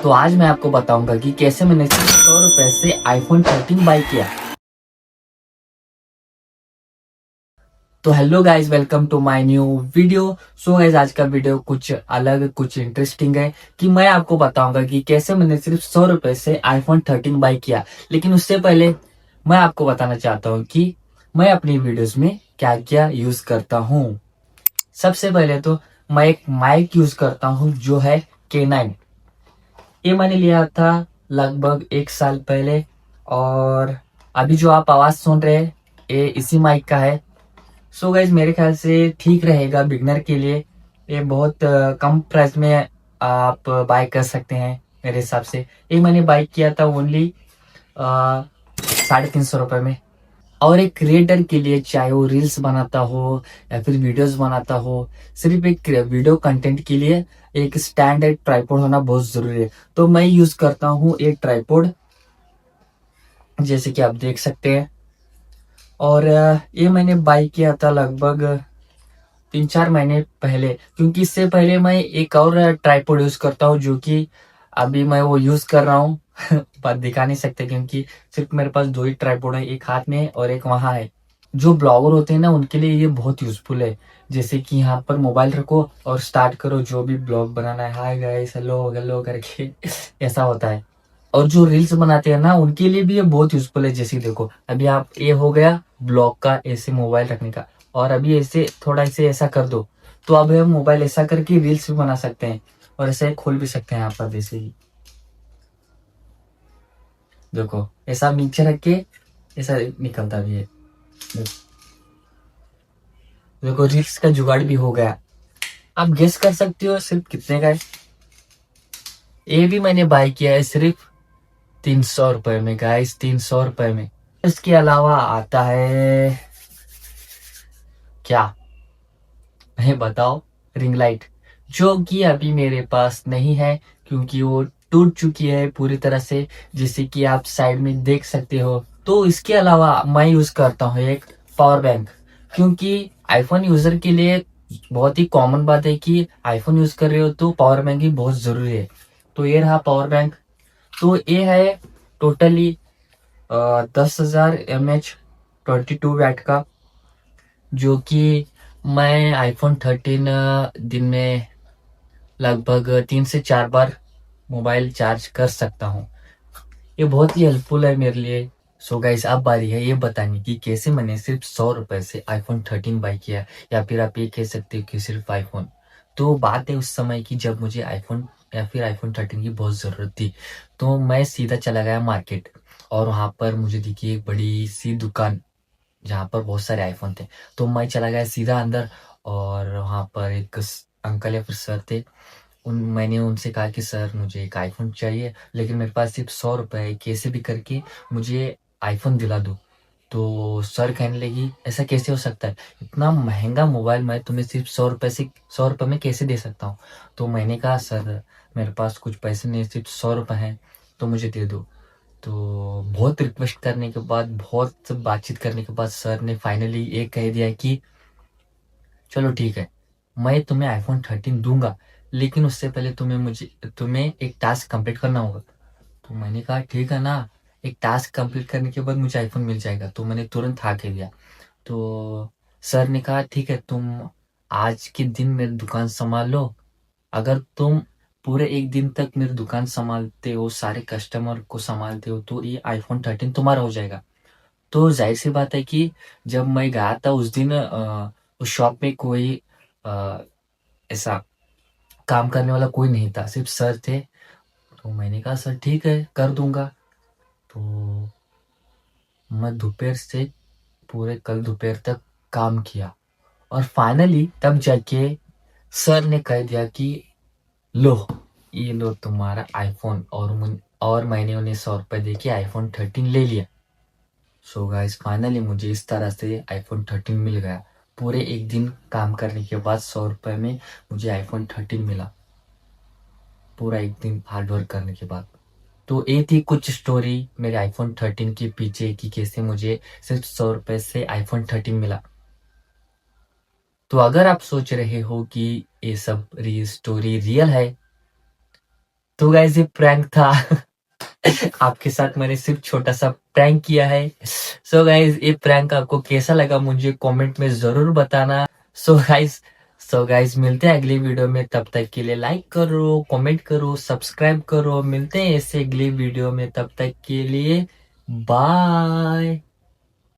तो आज मैं आपको बताऊंगा कि कैसे मैंने सिर्फ 100 रुपए से आईफोन 13 बाई किया। तो hello guys, welcome to my new video. So guys, आज का वीडियो कुछ अलग कुछ इंटरेस्टिंग है कि मैं आपको बताऊंगा कि कैसे मैंने सिर्फ 100 रुपए से आईफोन 13 बाई किया। लेकिन उससे पहले मैं आपको बताना चाहता हूँ कि मैं अपनी वीडियोस में क्या क्या यूज करता हूँ। सबसे पहले तो मैं एक माइक यूज करता हूँ जो है K9। ये मैंने लिया था लगभग 1 साल पहले। और अभी जो आप आवाज सुन रहे हैं ये इसी माइक का है। सो गाइज, मेरे ख्याल से ठीक रहेगा बिगनर के लिए। ये बहुत कम प्राइस में आप बाय कर सकते हैं मेरे हिसाब से। ये मैंने बाय किया था ओनली 350 रुपये में। और एक क्रिएटर के लिए, चाहे वो रील्स बनाता हो या फिर वीडियोस बनाता हो, सिर्फ एक वीडियो कंटेंट के लिए एक स्टैंड, एक ट्राइपॉड होना बहुत जरूरी है। तो मैं यूज करता हूँ एक ट्राइपॉड, जैसे कि आप देख सकते हैं। और ये मैंने बाय किया था लगभग 3-4 महीने पहले, क्योंकि इससे पहले मैं एक और ट्राइपॉड यूज करता हूँ जो कि अभी मैं वो यूज कर रहा हूँ। पर दिखा नहीं सकते क्योंकि सिर्फ मेरे पास दो ही ट्राइपॉड है, एक हाथ में और एक वहां है। जो ब्लॉगर होते हैं ना, उनके लिए ये बहुत यूजफुल है। जैसे कि यहाँ पर मोबाइल रखो और स्टार्ट करो जो भी ब्लॉग बनाना है, हाय गाइस, हेलो हेलो करके ऐसा होता है। और जो रील्स बनाते हैं ना, उनके लिए भी ये बहुत यूजफुल है। जैसे देखो, अभी आप, ये हो गया ब्लॉग का ऐसे मोबाइल रखने का, और अभी ऐसे थोड़ा इसे ऐसा कर दो तो अब हम मोबाइल ऐसा करके रील्स भी बना सकते हैं और ऐसे खोल भी सकते हैं। यहाँ पर जैसे ही देखो, ऐसा नीचे रख के ऐसा निकलता भी है। देखो, रील्स का जुगाड़ भी हो गया। आप गेस कर सकते हो सिर्फ कितने का है। ये भी मैंने बाय किया है सिर्फ 300 रुपए में गाइस, 300 रुपए में। इसके अलावा आता है क्या, नहीं बताओ, रिंग लाइट, जो कि अभी मेरे पास नहीं है क्योंकि वो टूट चुकी है पूरी तरह से, जैसे कि आप साइड में देख सकते हो। तो इसके अलावा मैं यूज करता हूँ एक पावर बैंक, क्योंकि आईफोन यूजर के लिए बहुत ही कॉमन बात है कि आईफोन यूज कर रहे हो तो पावर बैंक भी बहुत जरूरी है। तो ये रहा पावर बैंक। तो ये है टोटली 10,000 mAh 22 वाट का, जो कि मैं आईफोन 13 दिन में लगभग 3 से 4 बार मोबाइल चार्ज कर सकता हूँ। ये बहुत ही हेल्पफुल है मेरे लिए। सो गाइस, अब बारी है ये बताने की कैसे मैंने सिर्फ 100 रुपए से आईफोन 13 बाई किया, या फिर आप ये कह सकते हो कि सिर्फ आईफोन। तो बात है उस समय की जब मुझे आईफोन या फिर आईफोन 13 की बहुत ज़रूरत थी। तो मैं सीधा चला गया मार्केट, और वहाँ पर मुझे दिखी एक बड़ी सी दुकान जहाँ पर बहुत सारे आईफोन थे। तो मैं चला गया सीधा अंदर, और वहाँ पर एक अंकल या फिर सर थे। मैंने उनसे कहा कि सर, मुझे एक आईफोन चाहिए लेकिन मेरे पास सिर्फ 100 रुपए है, कैसे भी करके मुझे आईफोन दिला दो। तो सर कहने लगी, ऐसा कैसे हो सकता है, इतना महंगा मोबाइल मैं तुम्हें सिर्फ 100 रुपए से 100 रुपए में कैसे दे सकता हूँ। तो मैंने कहा, सर मेरे पास कुछ पैसे नहीं, सिर्फ 100 रुपए हैं, तो मुझे दे दो। तो बहुत रिक्वेस्ट करने के बाद, बहुत बातचीत करने के बाद सर ने फाइनली ये कह दिया कि चलो ठीक है, मैं तुम्हें आईफोन 13 दूंगा, लेकिन उससे पहले तुम्हें एक टास्क कंप्लीट करना होगा। तो मैंने कहा ठीक है ना, एक टास्क कंप्लीट करने के बाद मुझे आईफोन मिल जाएगा। तो मैंने तुरंत हाँ कह दिया। तो सर ने कहा ठीक है, तुम आज के दिन मेरी दुकान संभाल लो। अगर तुम पूरे एक दिन तक मेरी दुकान संभालते हो, सारे कस्टमर को संभालते हो, तो ये आईफोन 13 तुम्हारा हो जाएगा। तो जाहिर सी बात है कि जब मैं गया था उस दिन, उस शॉप में कोई अ, ऐसा काम करने वाला कोई नहीं था, सिर्फ सर थे। तो मैंने कहा सर ठीक है, कर दूंगा। तो मैं दोपहर से पूरे कल दोपहर तक काम किया, और फाइनली तब जाके सर ने कह दिया कि लो, ये लो तुम्हारा आईफोन। और मैंने उन्हें 100 रुपए दे के आईफोन 13 ले लिया। सो गाइस, फाइनली मुझे इस तरह से आईफोन 13 मिल गया। पूरे एक दिन काम करने के बाद 100 रुपए में मुझे आईफोन 13 मिला, पूरा एक दिन हार्डवर्क करने के बाद। तो ये थी कुछ स्टोरी मेरे आईफोन 13 के पीछे की, कैसे मुझे सिर्फ 100 रुपए से आईफोन 13 मिला। तो अगर आप सोच रहे हो कि ये सब स्टोरी रियल है, तो गाइस ये प्रैंक था। आपके साथ मैंने सिर्फ छोटा सा प्रैंक किया है। सो गाइस ये प्रैंक आपको कैसा लगा मुझे कमेंट में जरूर बताना। सो गाइस मिलते हैं अगली वीडियो में। तब तक के लिए लाइक करो, कमेंट करो, सब्सक्राइब करो। मिलते हैं ऐसे अगली वीडियो में, तब तक के लिए बाय।